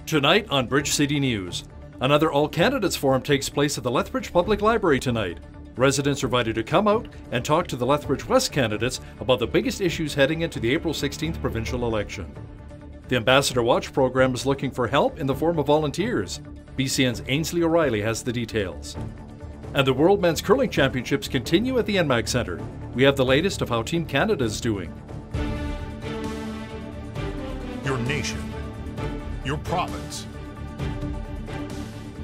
Tonight on Bridge City News, another All Candidates Forum takes place at the Lethbridge Public Library tonight. Residents are invited to come out and talk to the Lethbridge West candidates about the biggest issues heading into the April 16th provincial election. The Ambassador Watch program is looking for help in the form of volunteers. BCN's Ainsley O'Reilly has the details. And the World Men's Curling Championships continue at the NMAG Centre. We have the latest of how Team Canada is doing. Your nation, your province,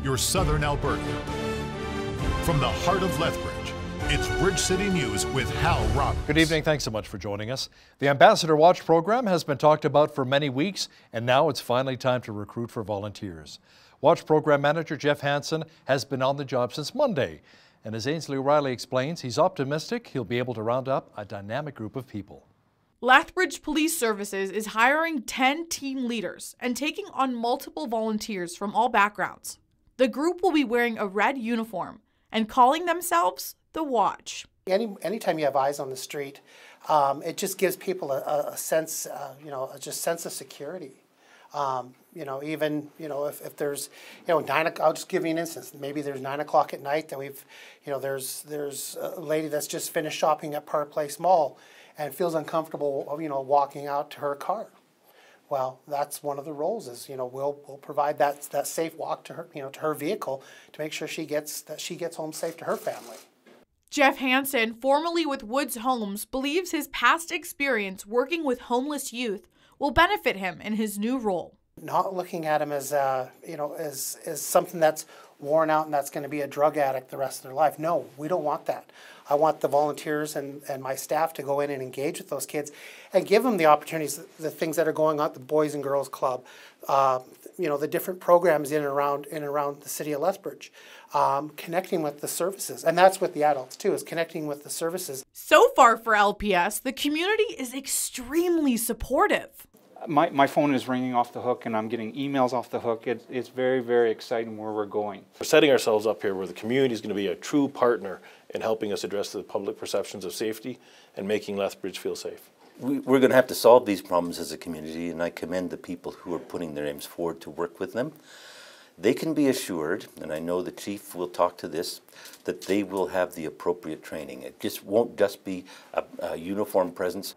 your southern Alberta. From the heart of Lethbridge, it's Bridge City News with Hal Roberts. Good evening, thanks so much for joining us. The Ambassador Watch program has been talked about for many weeks, and now it's finally time to recruit for volunteers. Watch program manager Jeff Hansen has been on the job since Monday, and as Ainsley O'Reilly explains, he's optimistic he'll be able to round up a dynamic group of people. Lethbridge Police Services is hiring 10 team leaders and taking on multiple volunteers from all backgrounds. The group will be wearing a red uniform and calling themselves the Watch. Anytime you have eyes on the street, it just gives people a sense, just sense of security. If there's, 9, I'll just give you an instance. Maybe there's 9 o'clock at night that there's a lady that's just finished shopping at Park Place Mall and feels uncomfortable, walking out to her car. Well, that's one of the roles is, we'll provide that safe walk to her, to her vehicle to make sure she gets home safe to her family. Jeff Hansen, formerly with Woods Homes, believes his past experience working with homeless youth will benefit him in his new role. Not looking at him as, as something that's worn out and that's going to be a drug addict the rest of their life. No, we don't want that. I want the volunteers and my staff to go in and engage with those kids and give them the opportunities, the things that are going on at the Boys and Girls Club, the different programs in and around the city of Lethbridge, connecting with the services. And that's with the adults too, is connecting with the services. So far for LPS, the community is extremely supportive. My phone is ringing off the hook and I'm getting emails off the hook. It's very, very exciting where we're going. We're setting ourselves up here where the community is going to be a true partner in helping us address the public perceptions of safety and making Lethbridge feel safe. We're going to have to solve these problems as a community, and I commend the people who are putting their names forward to work with them. They can be assured, and I know the chief will talk to this, that they will have the appropriate training. It just won't just be a uniform presence.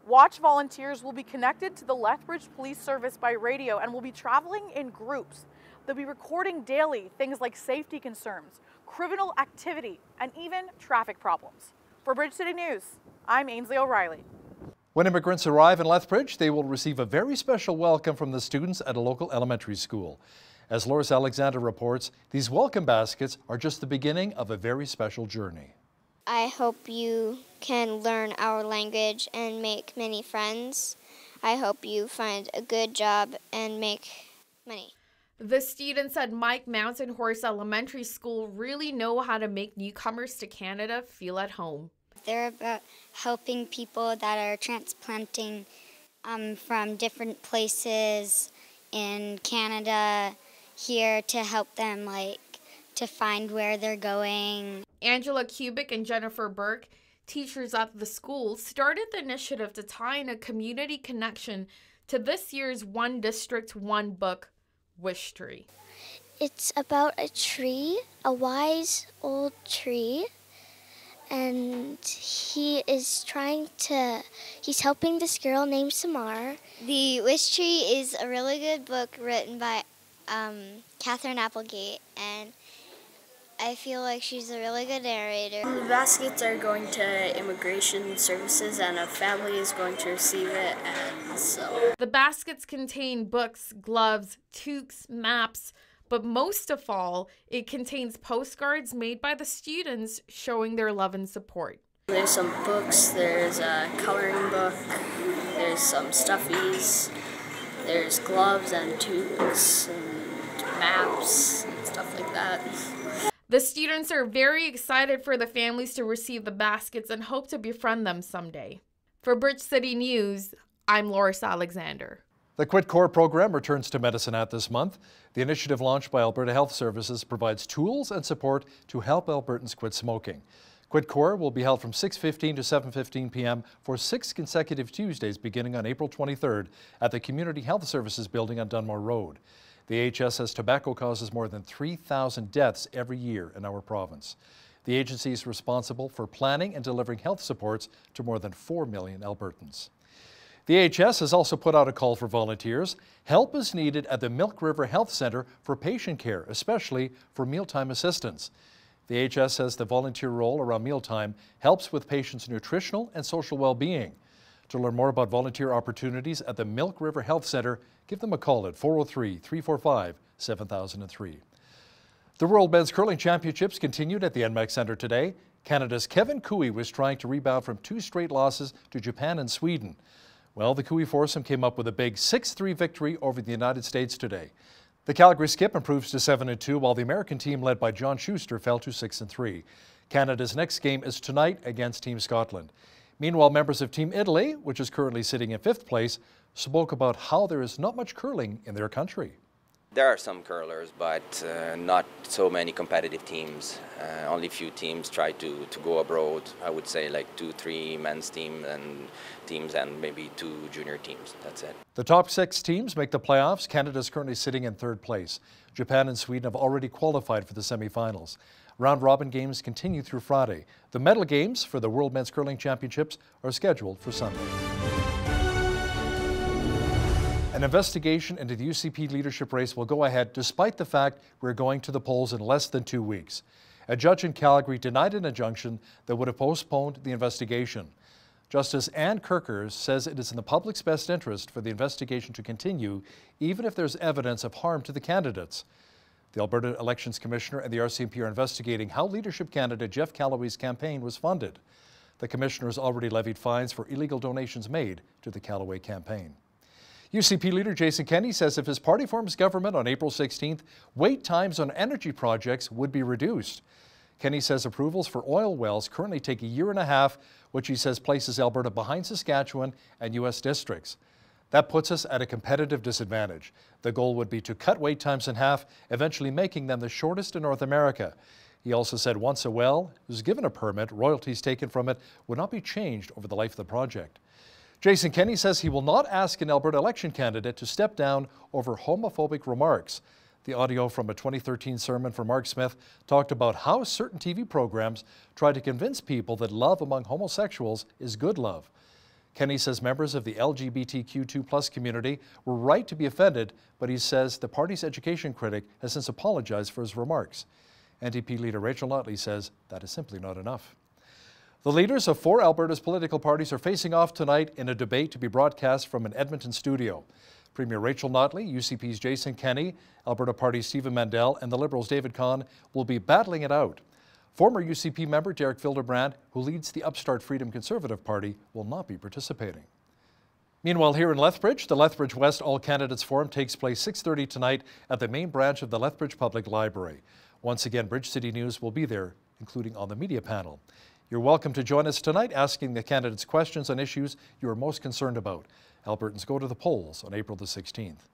Watch volunteers will be connected to the Lethbridge Police Service by radio and will be traveling in groups. They'll be recording daily things like safety concerns, criminal activity, and even traffic problems. For Bridge City News, I'm Ainsley O'Reilly. When immigrants arrive in Lethbridge, they will receive a very special welcome from the students at a local elementary school. As Loris Alexander reports, these welcome baskets are just the beginning of a very special journey. I hope you can learn our language and make many friends. I hope you find a good job and make money. The students at Mike Mountain Horse Elementary School really know how to make newcomers to Canada feel at home. They're about helping people that are transplanting from different places in Canada here to help them to find where they're going. Angela Kubik and Jennifer Burke, teachers at the school, started the initiative to tie in a community connection to this year's One District, One Book Wish Tree. It's about a tree, a wise old tree, and he's helping this girl named Samar. The Wish Tree is a really good book written by Catherine Applegate, and I feel like she's a really good narrator. The baskets are going to immigration services and a family is going to receive it, and so. The baskets contain books, gloves, toques, maps, but most of all, it contains postcards made by the students showing their love and support. There's some books, there's a coloring book, there's some stuffies, there's gloves and toques and maps and stuff like that. The students are very excited for the families to receive the baskets and hope to befriend them someday. For Bridge City News, I'm Loris Alexander. The Quit Core program returns to Medicine this month. The initiative launched by Alberta Health Services provides tools and support to help Albertans quit smoking. Quit Core will be held from 6:15 to 7:15 p.m. for 6 consecutive Tuesdays beginning on April 23rd at the Community Health Services building on Dunmore Road. The AHS says tobacco causes more than 3,000 deaths every year in our province. The agency is responsible for planning and delivering health supports to more than 4 million Albertans. The AHS has also put out a call for volunteers. Help is needed at the Milk River Health Centre for patient care, especially for mealtime assistance. The AHS says the volunteer role around mealtime helps with patients' nutritional and social well-being. To learn more about volunteer opportunities at the Milk River Health Centre, give them a call at 403-345-7003. The World Men's Curling Championships continued at the NMAX Centre today. Canada's Kevin Cooey was trying to rebound from 2 straight losses to Japan and Sweden. Well, the Cooey foursome came up with a big 6-3 victory over the United States today. The Calgary skip improves to 7-2, while the American team led by John Schuster fell to 6-3. Canada's next game is tonight against Team Scotland. Meanwhile, members of Team Italy, which is currently sitting in 5th place, spoke about how there is not much curling in their country. There are some curlers, but not so many competitive teams. Only few teams try to go abroad. I would say like 2-3 men's teams and maybe 2 junior teams. That's it. The top 6 teams make the playoffs. Canada is currently sitting in 3rd place. Japan and Sweden have already qualified for the semifinals. Round-robin games continue through Friday. The medal games for the World Men's Curling Championships are scheduled for Sunday. An investigation into the UCP leadership race will go ahead despite the fact we're going to the polls in less than 2 weeks. A judge in Calgary denied an injunction that would have postponed the investigation. Justice Ann Kirkers says it is in the public's best interest for the investigation to continue, even if there's evidence of harm to the candidates. The Alberta Elections Commissioner and the RCMP are investigating how Leadership candidate Jeff Callaway's campaign was funded. The Commissioner has already levied fines for illegal donations made to the Callaway campaign. UCP leader Jason Kenney says if his party forms government on April 16th, wait times on energy projects would be reduced. Kenney says approvals for oil wells currently take 1.5 years, which he says places Alberta behind Saskatchewan and U.S. districts. That puts us at a competitive disadvantage. The goal would be to cut wait times in half, eventually making them the shortest in North America. He also said once a well is given a permit, royalties taken from it would not be changed over the life of the project. Jason Kenney says he will not ask an Alberta election candidate to step down over homophobic remarks. The audio from a 2013 sermon from Mark Smith talked about how certain TV programs try to convince people that love among homosexuals is good love. Kenney says members of the LGBTQ2+ community were right to be offended, but he says the party's education critic has since apologized for his remarks. NDP leader Rachel Notley says that is simply not enough. The leaders of 4 Alberta's political parties are facing off tonight in a debate to be broadcast from an Edmonton studio. Premier Rachel Notley, UCP's Jason Kenney, Alberta Party's Stephen Mandel, and the Liberals' David Kahn will be battling it out. Former UCP member Derek Filderbrand, who leads the upstart Freedom Conservative Party, will not be participating. Meanwhile, here in Lethbridge, the Lethbridge West All Candidates Forum takes place 6:30 tonight at the main branch of the Lethbridge Public Library. Once again, Bridge City News will be there, including on the media panel. You're welcome to join us tonight asking the candidates questions on issues you are most concerned about. Albertans go to the polls on April the 16th.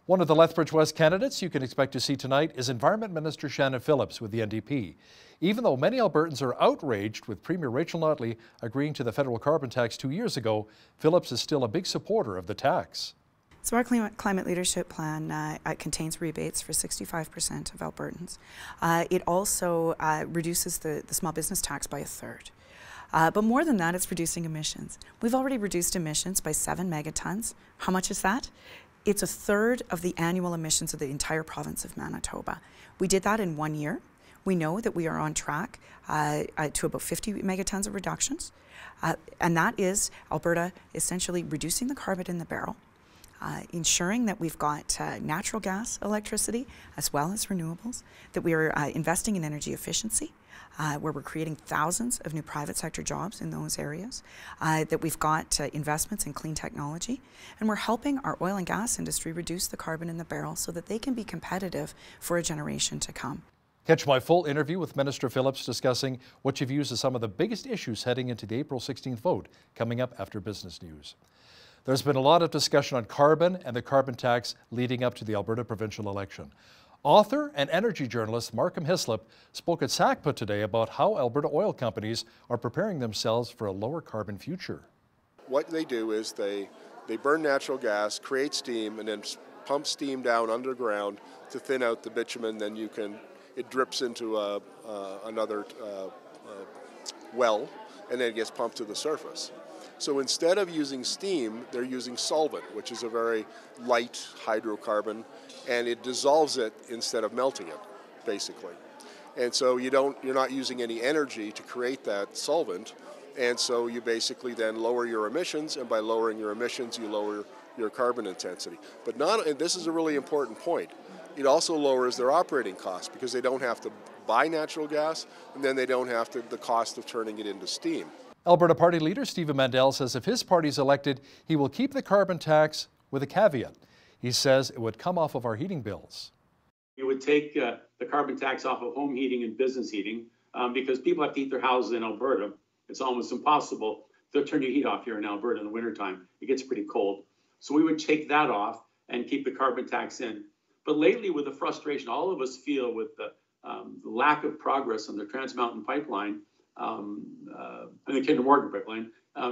One of the Lethbridge West candidates you can expect to see tonight is Environment Minister Shannon Phillips with the NDP. Even though many Albertans are outraged with Premier Rachel Notley agreeing to the federal carbon tax 2 years ago, Phillips is still a big supporter of the tax. So our climate leadership plan contains rebates for 65% of Albertans. It also reduces the small business tax by 1/3. But more than that, it's reducing emissions. We've already reduced emissions by 7 megatons. How much is that? It's 1/3 of the annual emissions of the entire province of Manitoba. We did that in 1 year. We know that we are on track to about 50 megatons of reductions. And that is Alberta essentially reducing the carbon in the barrel, ensuring that we've got natural gas electricity as well as renewables, that we are investing in energy efficiency, where we're creating thousands of new private sector jobs in those areas, that we've got investments in clean technology, and we're helping our oil and gas industry reduce the carbon in the barrel so that they can be competitive for a generation to come. Catch my full interview with Minister Phillips discussing what she views as some of the biggest issues heading into the April 16th vote, coming up after business news. There's been a lot of discussion on carbon and the carbon tax leading up to the Alberta provincial election. Author and energy journalist Markham Hislop spoke at SACPA today about how Alberta oil companies are preparing themselves for a lower carbon future. What they do is they burn natural gas, create steam, and then pump steam down underground to thin out the bitumen, then it drips into another well, and then it gets pumped to the surface. So instead of using steam, they're using solvent, which is a very light hydrocarbon, and it dissolves it instead of melting it, basically. And so you're not using any energy to create that solvent, and so you basically then lower your emissions, and by lowering your emissions, you lower your carbon intensity. But and this is a really important point, it also lowers their operating costs because they don't have to buy natural gas, and then they don't have the cost of turning it into steam. Alberta Party leader Stephen Mandel says if his party is elected, he will keep the carbon tax with a caveat. He says it would come off of our heating bills. It would take the carbon tax off of home heating and business heating because people have to heat their houses in Alberta. It's almost impossible to turn your heat off here in Alberta in the wintertime. It gets pretty cold. So we would take that off and keep the carbon tax in. But lately, with the frustration all of us feel with the lack of progress on the Trans Mountain Pipeline, and the Kinder Morgan pipeline,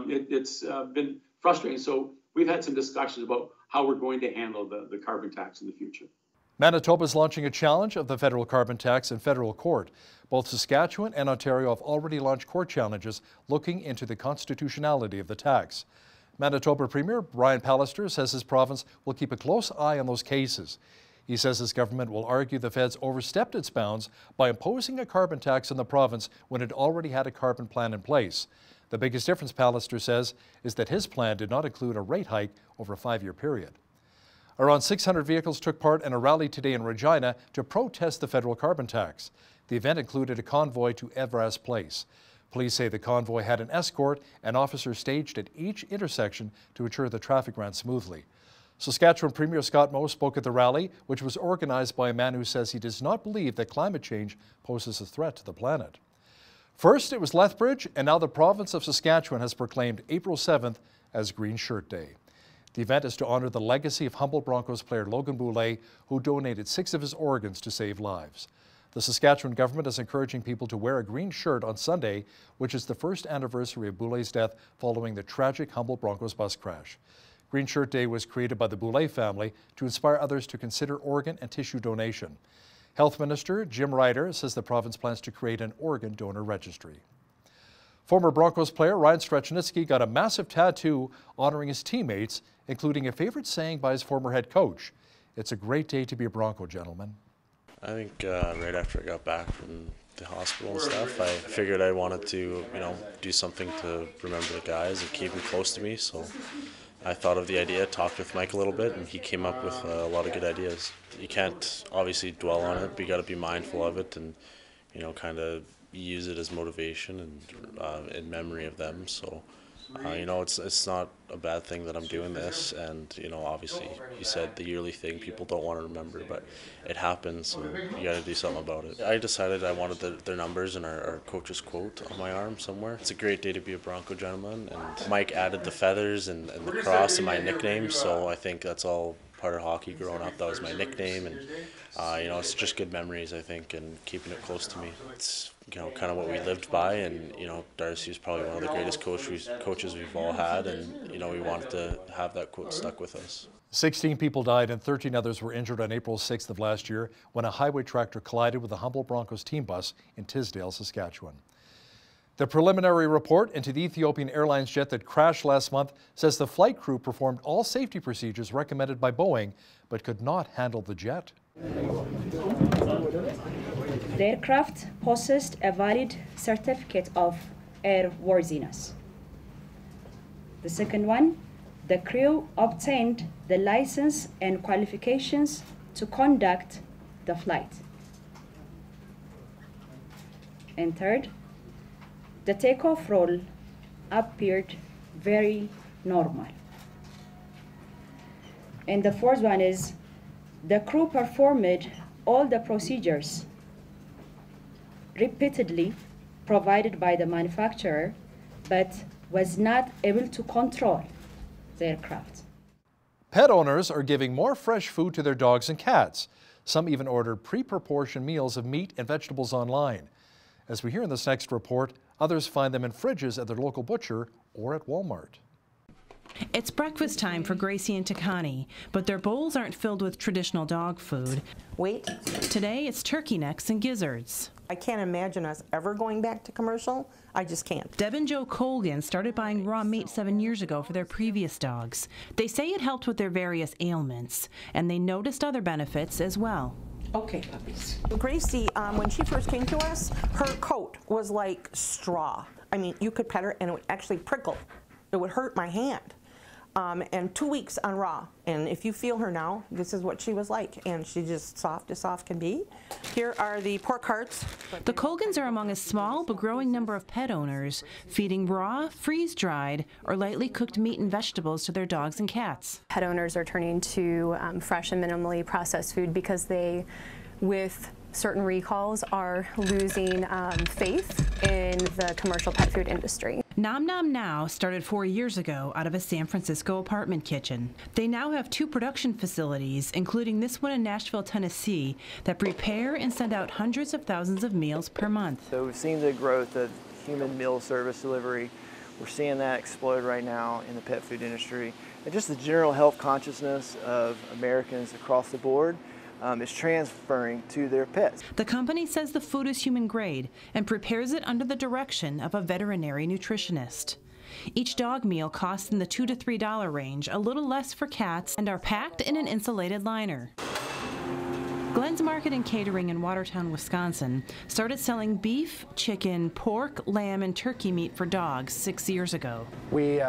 it's been frustrating. So we've had some discussions about how we're going to handle the carbon tax in the future. Manitoba is launching a challenge of the federal carbon tax in federal court. Both Saskatchewan and Ontario have already launched court challenges looking into the constitutionality of the tax. Manitoba Premier Brian Pallister says his province will keep a close eye on those cases. He says his government will argue the feds overstepped its bounds by imposing a carbon tax on the province when it already had a carbon plan in place. The biggest difference, Pallister says, is that his plan did not include a rate hike over a 5-year period. Around 600 vehicles took part in a rally today in Regina to protest the federal carbon tax. The event included a convoy to Evraz Place. Police say the convoy had an escort and officers staged at each intersection to ensure the traffic ran smoothly. Saskatchewan Premier Scott Moe spoke at the rally, which was organized by a man who says he does not believe that climate change poses a threat to the planet. First, it was Lethbridge, and now the province of Saskatchewan has proclaimed April 7th as Green Shirt Day. The event is to honor the legacy of Humboldt Broncos player Logan Boulet, who donated 6 of his organs to save lives. The Saskatchewan government is encouraging people to wear a green shirt on Sunday, which is the first anniversary of Boulet's death following the tragic Humboldt Broncos bus crash. Green Shirt Day was created by the Boulet family to inspire others to consider organ and tissue donation. Health Minister Jim Ryder says the province plans to create an organ donor registry. Former Broncos player Ryan Strechnitsky got a massive tattoo honoring his teammates, including a favorite saying by his former head coach. "It's a great day to be a Bronco, gentlemen." I think right after I got back from the hospital and stuff, I figured I wanted to, do something to remember the guys and keep them close to me. So I thought of the idea, talked with Mike a little bit, and he came up with a lot of good ideas. You can't obviously dwell on it, but you got to be mindful of it and, kind of use it as motivation and in memory of them. So, it's not a bad thing that I'm doing this, and obviously you said the yearly thing people don't want to remember, but it happens, so you got to do something about it. I decided I wanted their numbers and our coach's quote on my arm somewhere. It's a great day to be a Bronco, gentleman, and Mike added the feathers and the cross in my nickname, so I think that's all part of hockey growing up. That was my nickname, and it's just good memories, I think, and keeping it close to me. It's kind of what we lived by, and Darcy was probably one of the greatest coaches we've all had, and we wanted to have that quote stuck with us. 16 people died and 13 others were injured on April 6th of last year when a highway tractor collided with a Humboldt Broncos team bus in Tisdale, Saskatchewan. The preliminary report into the Ethiopian Airlines jet that crashed last month says the flight crew performed all safety procedures recommended by Boeing, but could not handle the jet. The aircraft possessed a valid certificate of airworthiness. The second one, the crew obtained the license and qualifications to conduct the flight. And third, the takeoff roll appeared very normal. And the fourth one is the crew performed all the procedures repeatedly provided by the manufacturer, but was not able to control the aircraft. Pet owners are giving more fresh food to their dogs and cats. Some even ordered pre-proportioned meals of meat and vegetables online. As we hear in this next report, others find them in fridges at their local butcher or at Walmart. It's breakfast time for Gracie and Takani, but their bowls aren't filled with traditional dog food. Wait. Today it's turkey necks and gizzards. I can't imagine us ever going back to commercial. I just can't. Deb and Joe Colgan started buying raw meat 7 years ago for their previous dogs. They say it helped with their various ailments, and they noticed other benefits as well. Okay, puppies. Gracie, when she first came to us, her coat was like straw. I mean, you could pet her and it would actually prickle. It would hurt my hand. And 2 weeks on raw. And if you feel her now, this is what she was like. And she's just soft as soft can be. Here are the pork hearts. The Colgans are among a small but growing number of pet owners feeding raw, freeze-dried, or lightly cooked meat and vegetables to their dogs and cats. Pet owners are turning to fresh and minimally processed food because they, with certain recalls, are losing faith in the commercial pet food industry. Nom Nom Now started 4 years ago out of a San Francisco apartment kitchen. They now have 2 production facilities, including this one in Nashville, Tennessee, that prepare and send out hundreds of thousands of meals per month. So we've seen the growth of human meal service delivery. We're seeing that explode right now in the pet food industry. And just the general health consciousness of Americans across the board is transferring to their pets. The company says the food is human grade and prepares it under the direction of a veterinary nutritionist. Each dog meal costs in the $2 to $3 range, a little less for cats, and are packed in an insulated liner. Glenn's Market and Catering in Watertown, Wisconsin started selling beef, chicken, pork, lamb, and turkey meat for dogs 6 years ago. We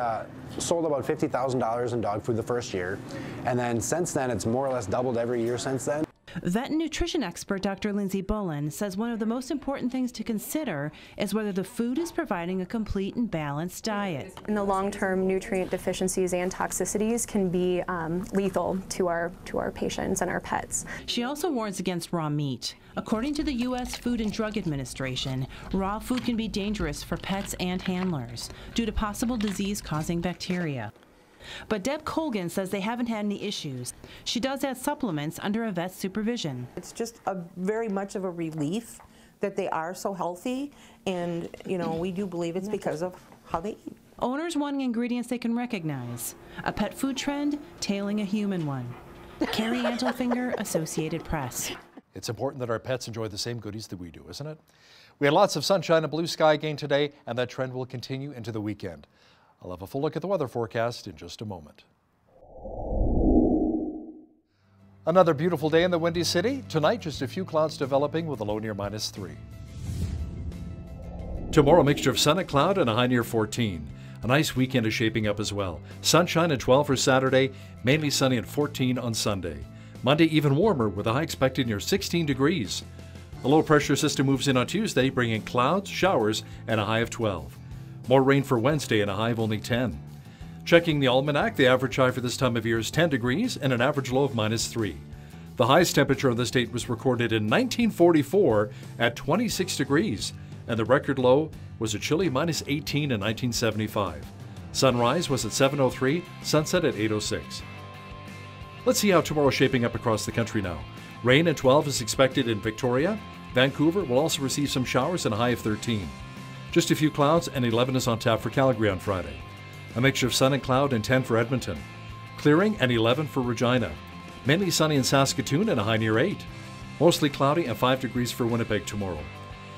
sold about $50,000 in dog food the first year, and then since then it's more or less doubled every year since then. Vet and nutrition expert Dr. Lindsay Bullen says one of the most important things to consider is whether the food is providing a complete and balanced diet. In the long term, nutrient deficiencies and toxicities can be lethal to our patients and our pets. She also warns against raw meat. According to the U.S. Food and Drug Administration, raw food can be dangerous for pets and handlers due to possible disease-causing bacteria. But Deb Colgan says they haven't had any issues. She does add supplements under a vet's supervision. It's just very much of a relief that they are so healthy, and we do believe it's because of how they eat. Owners wanting ingredients they can recognize. A pet food trend tailing a human one. Carrie Antelfinger, Associated Press. It's important that our pets enjoy the same goodies that we do, isn't it? We had lots of sunshine and blue sky again today, and that trend will continue into the weekend. I'll have a full look at the weather forecast in just a moment. Another beautiful day in the Windy City. Tonight, just a few clouds developing with a low near -3. Tomorrow, a mixture of sun and cloud and a high near 14. A nice weekend is shaping up as well. Sunshine at 12 for Saturday, mainly sunny at 14 on Sunday. Monday, even warmer with a high expected near 16 degrees. A low pressure system moves in on Tuesday, bringing clouds, showers, and a high of 12. More rain for Wednesday and a high of only 10. Checking the almanac, the average high for this time of year is 10 degrees and an average low of -3. The highest temperature on this date was recorded in 1944 at 26 degrees, and the record low was a chilly -18 in 1975. Sunrise was at 7:03, sunset at 8:06. Let's see how tomorrow's shaping up across the country now. Rain at 12 is expected in Victoria. Vancouver will also receive some showers and a high of 13. Just a few clouds, and 11 is on tap for Calgary on Friday. A mixture of sun and cloud, and 10 for Edmonton. Clearing, and 11 for Regina. Mainly sunny in Saskatoon, and a high near 8. Mostly cloudy, and 5 degrees for Winnipeg tomorrow.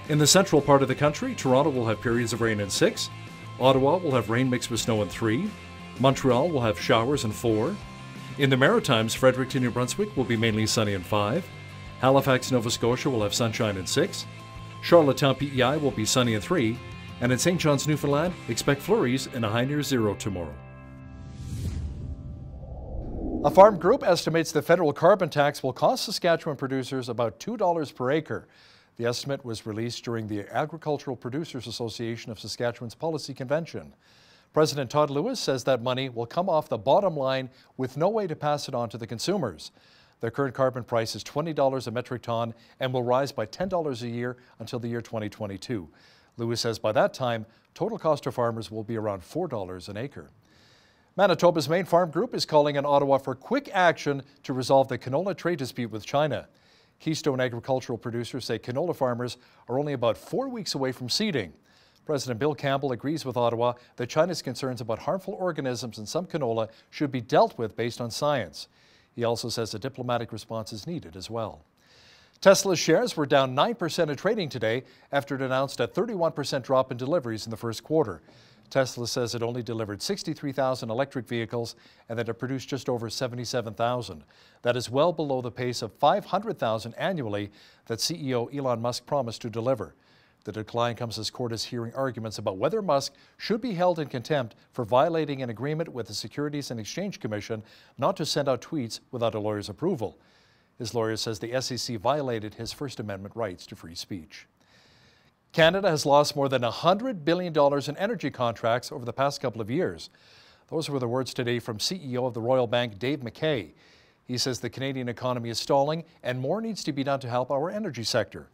In the central part of the country, Toronto will have periods of rain and 6. Ottawa will have rain mixed with snow and 3. Montreal will have showers and 4. In the Maritimes, Fredericton, New Brunswick will be mainly sunny and 5. Halifax, Nova Scotia will have sunshine and 6. Charlottetown, PEI will be sunny and 3, and in St. John's, Newfoundland, expect flurries and a high near 0 tomorrow. A farm group estimates the federal carbon tax will cost Saskatchewan producers about $2 per acre. The estimate was released during the Agricultural Producers Association of Saskatchewan's policy convention. President Todd Lewis says that money will come off the bottom line with no way to pass it on to the consumers. The current carbon price is $20 a metric ton and will rise by $10 a year until the year 2022. Lewis says by that time, total cost to farmers will be around $4 an acre. Manitoba's main farm group is calling on Ottawa for quick action to resolve the canola trade dispute with China. Keystone agricultural producers say canola farmers are only about 4 weeks away from seeding. President Bill Campbell agrees with Ottawa that China's concerns about harmful organisms in some canola should be dealt with based on science. He also says a diplomatic response is needed as well. Tesla's shares were down 9% in trading today after it announced a 31% drop in deliveries in the first quarter. Tesla says it only delivered 63,000 electric vehicles and that it produced just over 77,000. That is well below the pace of 500,000 annually that CEO Elon Musk promised to deliver. The decline comes as court is hearing arguments about whether Musk should be held in contempt for violating an agreement with the Securities and Exchange Commission not to send out tweets without a lawyer's approval. His lawyer says the SEC violated his First Amendment rights to free speech. Canada has lost more than $100 billion in energy contracts over the past couple of years. Those were the words today from CEO of the Royal Bank, Dave McKay. He says the Canadian economy is stalling and more needs to be done to help our energy sector.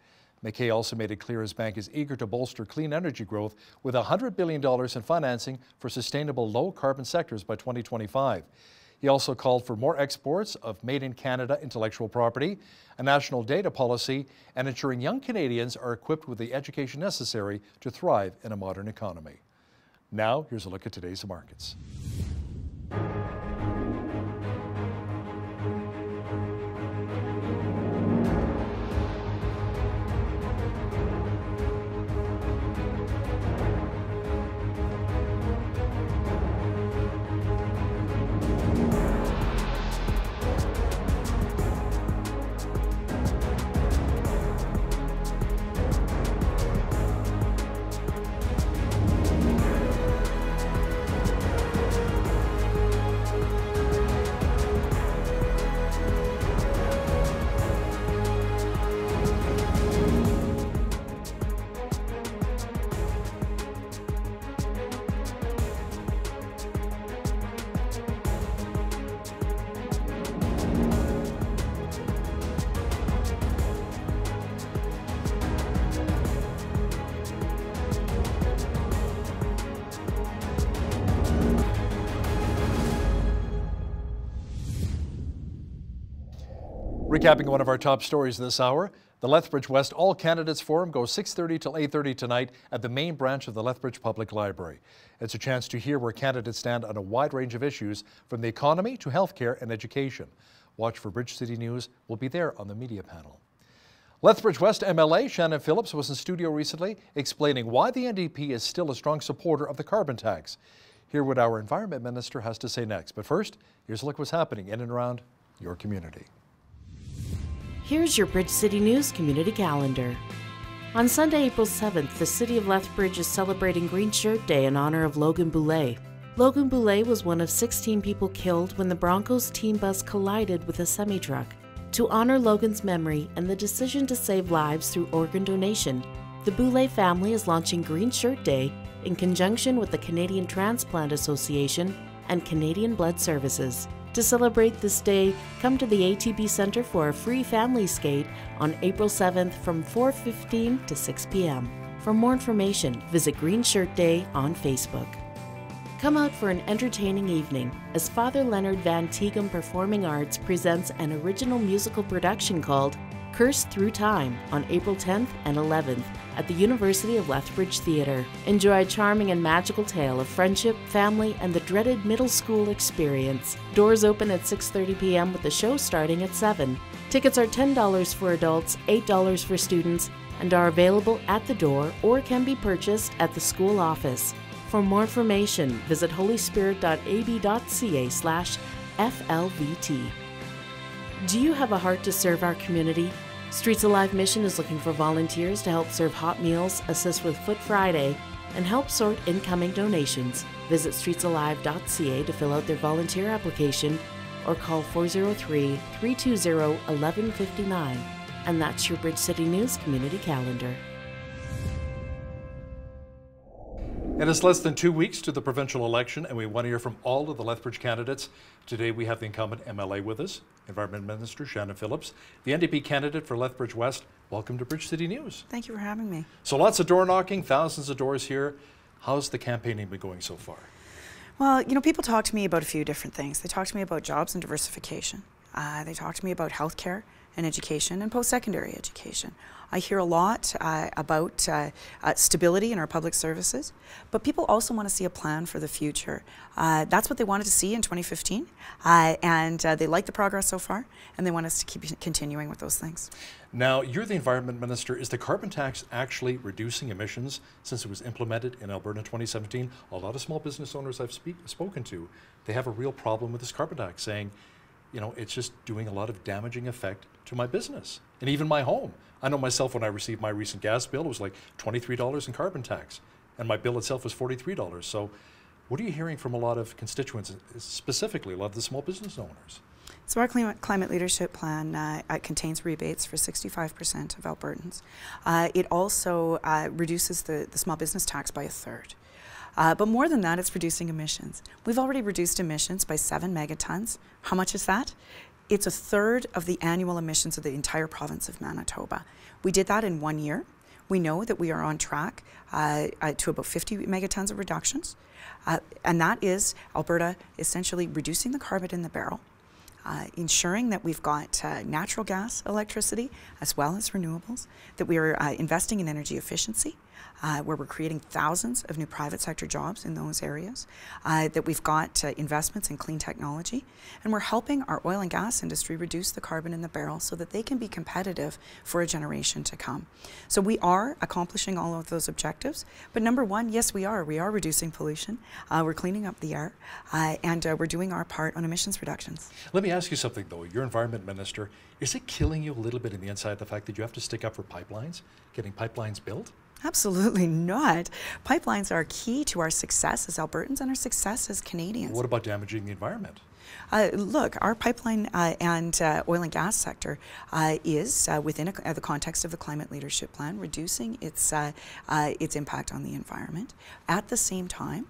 McKay also made it clear his bank is eager to bolster clean energy growth with $100 billion in financing for sustainable low-carbon sectors by 2025. He also called for more exports of made-in-Canada intellectual property, a national data policy, and ensuring young Canadians are equipped with the education necessary to thrive in a modern economy. Now, here's a look at today's markets. Recapping one of our top stories this hour, the Lethbridge West All Candidates Forum goes 6:30 till 8:30 tonight at the main branch of the Lethbridge Public Library. It's a chance to hear where candidates stand on a wide range of issues, from the economy to healthcare and education. Watch for Bridge City News. We'll be there on the media panel. Lethbridge West MLA Shannon Phillips was in studio recently explaining why the NDP is still a strong supporter of the carbon tax. Hear what our Environment Minister has to say next. But first, here's a look what's happening in and around your community. Here's your Bridge City News community calendar. On Sunday, April 7th, the City of Lethbridge is celebrating Green Shirt Day in honor of Logan Boulay. Logan Boulay was one of 16 people killed when the Broncos team bus collided with a semi-truck. To honor Logan's memory and the decision to save lives through organ donation, the Boulay family is launching Green Shirt Day in conjunction with the Canadian Transplant Association and Canadian Blood Services. To celebrate this day, come to the ATB Centre for a free family skate on April 7th from 4:15 to 6 p.m. For more information, visit Green Shirt Day on Facebook. Come out for an entertaining evening as Father Leonard Van Tegum Performing Arts presents an original musical production called Cursed Through Time on April 10th and 11th at the University of Lethbridge Theatre. Enjoy a charming and magical tale of friendship, family, and the dreaded middle school experience. Doors open at 6:30 p.m. with the show starting at 7. Tickets are $10 for adults, $8 for students, and are available at the door or can be purchased at the school office. For more information, visit holyspirit.ab.ca/FLVT. Do you have a heart to serve our community? Streets Alive Mission is looking for volunteers to help serve hot meals, assist with Foot Friday, and help sort incoming donations. Visit streetsalive.ca to fill out their volunteer application or call 403-320-1159. And that's your Bridge City News community calendar. It is less than 2 weeks to the provincial election, and we want to hear from all of the Lethbridge candidates. Today we have the incumbent MLA with us, Environment Minister Shannon Phillips, the NDP candidate for Lethbridge West. Welcome to Bridge City News. Thank you for having me. So lots of door knocking, thousands of doors here. How's the campaigning been going so far? Well, you know, people talk to me about a few different things. They talk to me about jobs and diversification. They talk to me about healthcare and education and post-secondary education. I hear a lot about stability in our public services, but people also want to see a plan for the future. That's what they wanted to see in 2015, and they like the progress so far, and they want us to keep continuing with those things. Now, you're the Environment Minister. Is the carbon tax actually reducing emissions since it was implemented in Alberta in 2017? A lot of small business owners I've spoken to, they have a real problem with this carbon tax, saying, you know, it's just doing a lot of damaging effect to my business and even my home. I know myself, when I received my recent gas bill, it was like $23 in carbon tax, and my bill itself was $43. So what are you hearing from a lot of constituents, specifically a lot of the small business owners? So our climate leadership plan contains rebates for 65% of Albertans. It also reduces the small business tax by 1/3. But more than that, it's reducing emissions. We've already reduced emissions by 7 megatons. How much is that? It's 1/3 of the annual emissions of the entire province of Manitoba. We did that in 1 year. We know that we are on track to about 50 megatons of reductions. And that is Alberta essentially reducing the carbon in the barrel, ensuring that we've got natural gas electricity as well as renewables, that we are investing in energy efficiency, where we're creating thousands of new private sector jobs in those areas, that we've got investments in clean technology, and we're helping our oil and gas industry reduce the carbon in the barrel so that they can be competitive for a generation to come. So we are accomplishing all of those objectives, but number one, yes, we are reducing pollution, we're cleaning up the air, and we're doing our part on emissions reductions. Let me ask you something though, you're Environment Minister. Is it killing you a little bit in the inside, the fact that you have to stick up for pipelines, getting pipelines built? Absolutely not. Pipelines are key to our success as Albertans and our success as Canadians. What about damaging the environment? Look, our pipeline and oil and gas sector is within the context of the climate leadership plan, reducing its impact on the environment. At the same time,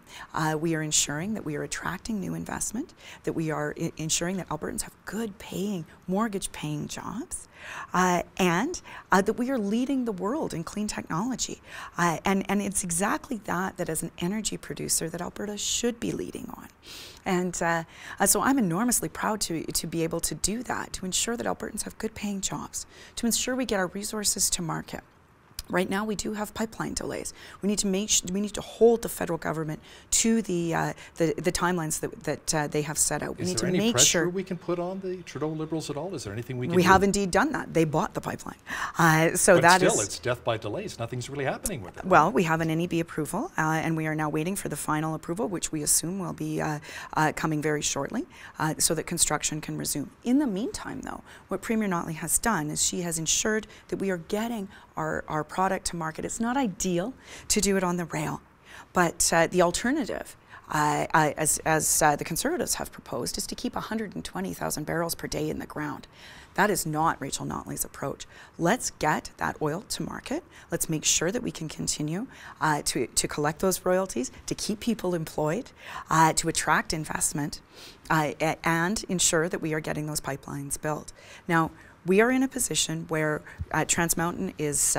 we are ensuring that we are attracting new investment, that we are ensuring that Albertans have good paying, mortgage paying jobs, and that we are leading the world in clean technology. And it's exactly that as an energy producer that Alberta should be leading on. And so I'm enormously proud to be able to do that, to ensure that Albertans have good paying jobs, to ensure we get our resources to market. Right now, we do have pipeline delays. We need to hold the federal government to the timelines that they have set out. We need to make sure. Is there any pressure we can put on the Trudeau Liberals at all? Is there anything we can do? We have indeed done that. They bought the pipeline. But still, it's death by delays. Nothing's really happening with it. Well, we have an NEB approval, and we are now waiting for the final approval, which we assume will be coming very shortly, so that construction can resume. In the meantime, though, what Premier Notley has done is she has ensured that we are getting our product to market. It's not ideal to do it on the rail, but the alternative, as the Conservatives have proposed, is to keep 120,000 barrels per day in the ground. That is not Rachel Notley's approach. Let's get that oil to market. Let's make sure that we can continue to collect those royalties, to keep people employed, to attract investment, and ensure that we are getting those pipelines built. Now, we are in a position where Trans Mountain is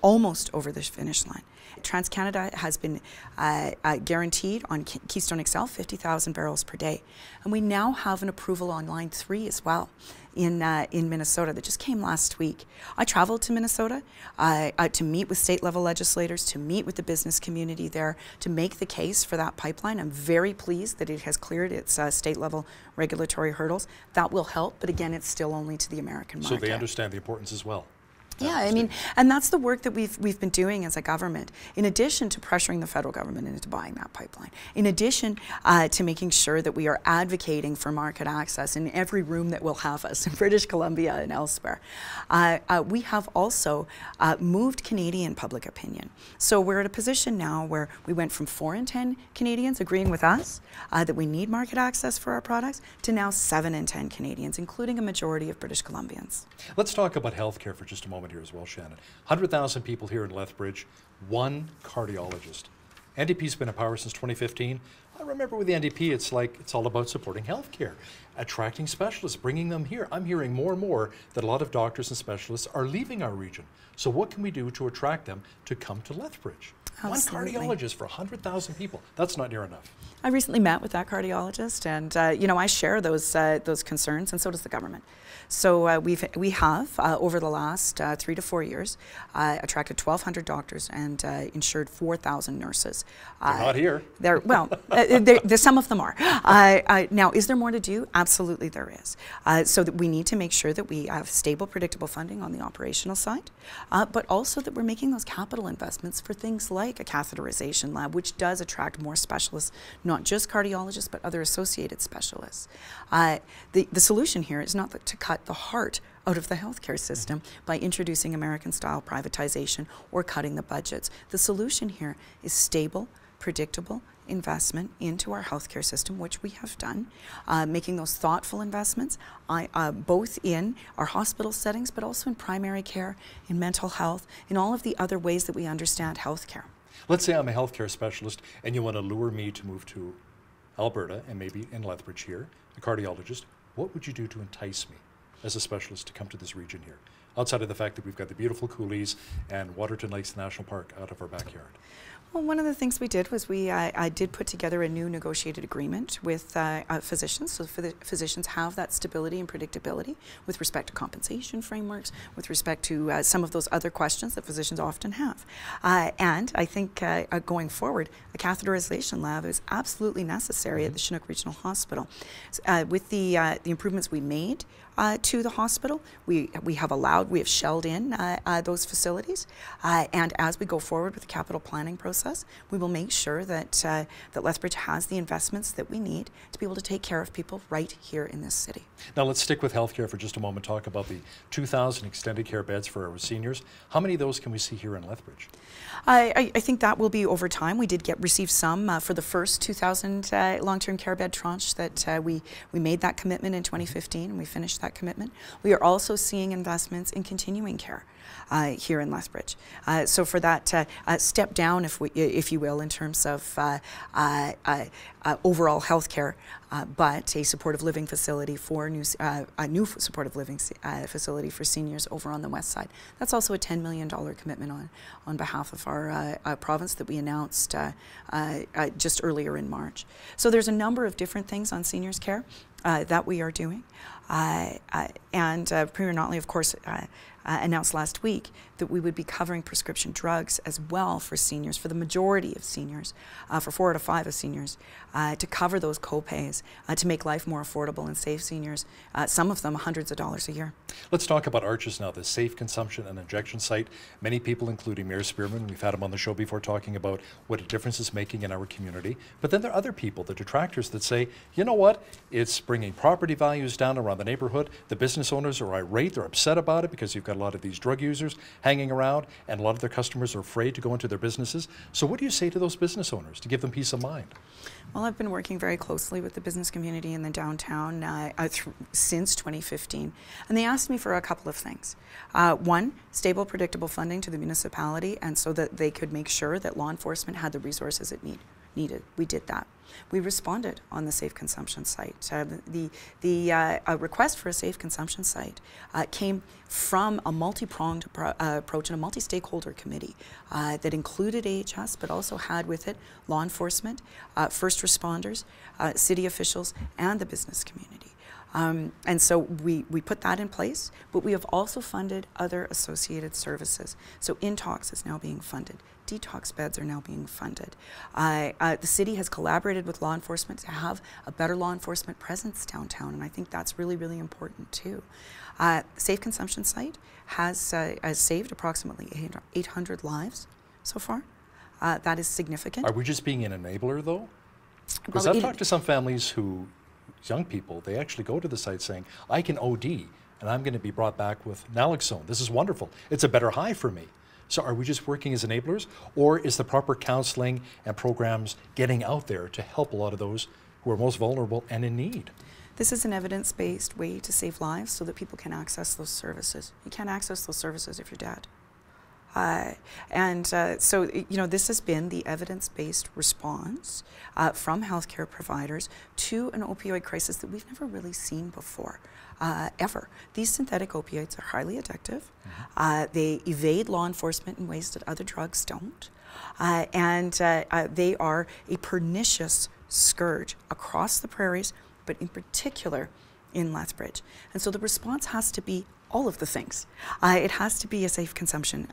almost over the finish line. TransCanada has been guaranteed on Keystone XL 50,000 barrels per day. And we now have an approval on Line 3 as well in Minnesota that just came last week. I traveled to Minnesota to meet with state level legislators, to meet with the business community there, to make the case for that pipeline. I'm very pleased that it has cleared its state level regulatory hurdles. That will help, but again, it's still only to the American market. So they understand the importance as well. Yeah, I mean, and that's the work that we've been doing as a government, in addition to pressuring the federal government into buying that pipeline, in addition to making sure that we are advocating for market access in every room that will have us in British Columbia and elsewhere. We have also moved Canadian public opinion. So we're at a position now where we went from 4 in 10 Canadians agreeing with us that we need market access for our products to now 7 in 10 Canadians, including a majority of British Columbians. Let's talk about healthcare for just a moment here as well, Shannon. 100,000 people here in Lethbridge, 1 cardiologist. NDP's been in power since 2015. I remember with the NDP, it's all about supporting healthcare, attracting specialists, bringing them here. I'm hearing more and more that a lot of doctors and specialists are leaving our region. So what can we do to attract them to come to Lethbridge? Absolutely. One cardiologist for 100,000 people. That's not near enough. I recently met with that cardiologist, and you know, I share those concerns, and so does the government. So we have over the last 3 to 4 years attracted 1,200 doctors and insured 4,000 nurses. They're not here. Some of them are. Now, is there more to do? Absolutely, there is. So that we need to make sure that we have stable, predictable funding on the operational side, but also that we're making those capital investments for things like a catheterization lab, which does attract more specialists, not just cardiologists, but other associated specialists. The solution here is not to cut the heart out of the healthcare system by introducing American-style privatization or cutting the budgets. The solution here is stable, predictable investment into our healthcare system, which we have done, making those thoughtful investments, both in our hospital settings, but also in primary care, in mental health, in all of the other ways that we understand healthcare. Let's say I'm a healthcare specialist and you want to lure me to move to Alberta and maybe in Lethbridge here, a cardiologist. What would you do to entice me as a specialist to come to this region here, outside of the fact that we've got the beautiful coulees and Waterton Lakes National Park out of our backyard? Well, one of the things we did was I did put together a new negotiated agreement with physicians, so physicians have that stability and predictability with respect to compensation frameworks, with respect to some of those other questions that physicians often have. And I think going forward, a catheterization lab is absolutely necessary at the Chinook Regional Hospital. With the improvements we made to the hospital, we have shelled in those facilities, and as we go forward with the capital planning process, we will make sure that that Lethbridge has the investments that we need to be able to take care of people right here in this city. Now let's stick with healthcare for just a moment. Talk about the 2,000 extended care beds for our seniors. How many of those can we see here in Lethbridge? I think that will be over time. We did receive some for the first 2,000 long-term care bed tranche that we made that commitment in 2015, and we finished that commitment. We are also seeing investments in continuing care here in Lethbridge. So for that step down, if you will, in terms of overall health care, but a supportive living facility for a new supportive living facility for seniors over on the west side. That's also a $10 million commitment on behalf of our province that we announced just earlier in March. So there's a number of different things on seniors care that we are doing. And Premier Notley, of course, announced last week that we would be covering prescription drugs as well for seniors, for the majority of seniors, for 4 out of 5 of seniors, to cover those co-pays, to make life more affordable and save seniors, some of them hundreds of dollars a year. Let's talk about Arches now, the safe consumption and injection site. Many people, including Mayor Spearman, we've had him on the show before talking about what a difference it's making in our community. But then there are other people, the detractors, that say, you know what, it's bringing property values down around the neighborhood. The business owners are irate, they're upset about it because you've got a lot of these drug users hanging around and a lot of their customers are afraid to go into their businesses. So what do you say to those business owners to give them peace of mind? Well, I've been working very closely with the business community in the downtown since 2015, and they asked me for a couple of things. One, stable, predictable funding to the municipality, and so that they could make sure that law enforcement had the resources it needed. We did that. We responded on the safe consumption site. The request for a safe consumption site came from a multi-pronged approach and a multi-stakeholder committee that included AHS, but also had with it law enforcement, first responders, city officials, and the business community. And so we put that in place, but we have also funded other associated services. So Intox is now being funded. Detox beds are now being funded. The city has collaborated with law enforcement to have a better law enforcement presence downtown, and I think that's really, really important too. The Safe Consumption Site has saved approximately 800 lives so far. That is significant. Are we just being an enabler though? Because I've talked to some families who, young people, they actually go to the site saying, I can OD and I'm going to be brought back with naloxone. This is wonderful. It's a better high for me. So are we just working as enablers, or is the proper counseling and programs getting out there to help a lot of those who are most vulnerable and in need? This is an evidence-based way to save lives so that people can access those services. You can't access those services if you're dead. So, you know, this has been the evidence-based response from healthcare providers to an opioid crisis that we've never really seen before, ever. These synthetic opioids are highly addictive. They evade law enforcement in ways that other drugs don't. They are a pernicious scourge across the prairies, but in particular in Lethbridge. And so the response has to be all of the things. It has to be a safe consumption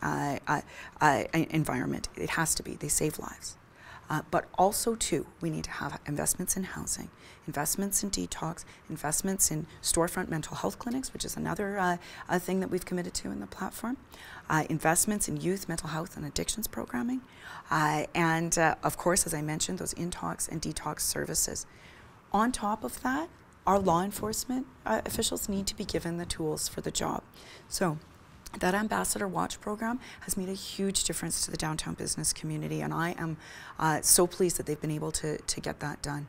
environment. It has to be. They save lives. But also, too, we need to have investments in housing, investments in detox, investments in storefront mental health clinics, which is another thing that we've committed to in the platform, investments in youth mental health and addictions programming, and of course, as I mentioned, those intox and detox services. On top of that, our law enforcement officials need to be given the tools for the job. So that Ambassador Watch program has made a huge difference to the downtown business community, and I am so pleased that they've been able to get that done.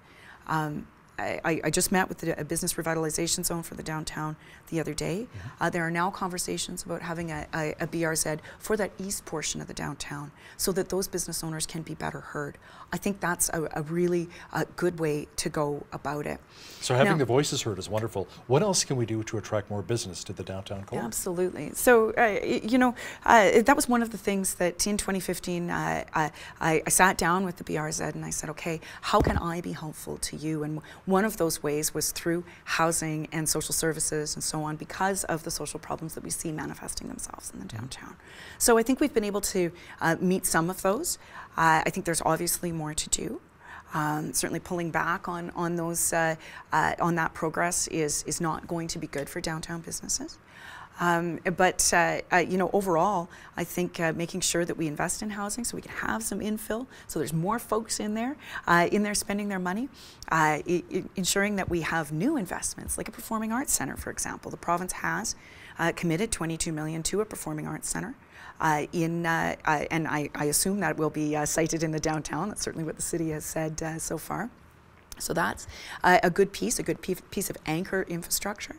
I just met with a business revitalization zone for the downtown the other day. There are now conversations about having a BRZ for that east portion of the downtown so that those business owners can be better heard. I think that's a really good way to go about it. So having the voices heard is wonderful. What else can we do to attract more business to the downtown core? Absolutely. So, that was one of the things that in 2015, I sat down with the BRZ and I said, okay, how can I be helpful to you? And one of those ways was through housing and social services and so on, because of the social problems that we see manifesting themselves in the downtown. So I think we've been able to meet some of those. I think there's obviously more to do. Certainly pulling back on those on that progress is not going to be good for downtown businesses. Overall, I think making sure that we invest in housing so we can have some infill, so there's more folks in there spending their money, ensuring that we have new investments, like a performing arts center, for example. The province has committed $22 million to a performing arts center. And I assume that will be cited in the downtown. That's certainly what the city has said so far. So that's a good piece of anchor infrastructure.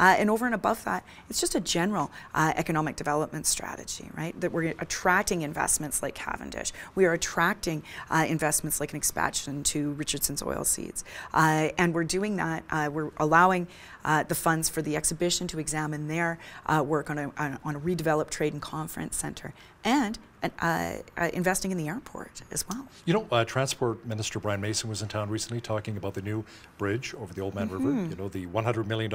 And over and above that, it's just a general economic development strategy, right? That we're attracting investments like Cavendish. We are attracting investments like an expansion to Richardson's Oilseeds. And we're doing that, we're allowing the funds for the exhibition to examine their work on a redeveloped trade and conference center, and investing in the airport as well. You know, Transport Minister Brian Mason was in town recently talking about the new bridge over the Old Man River, you know, the $100 million,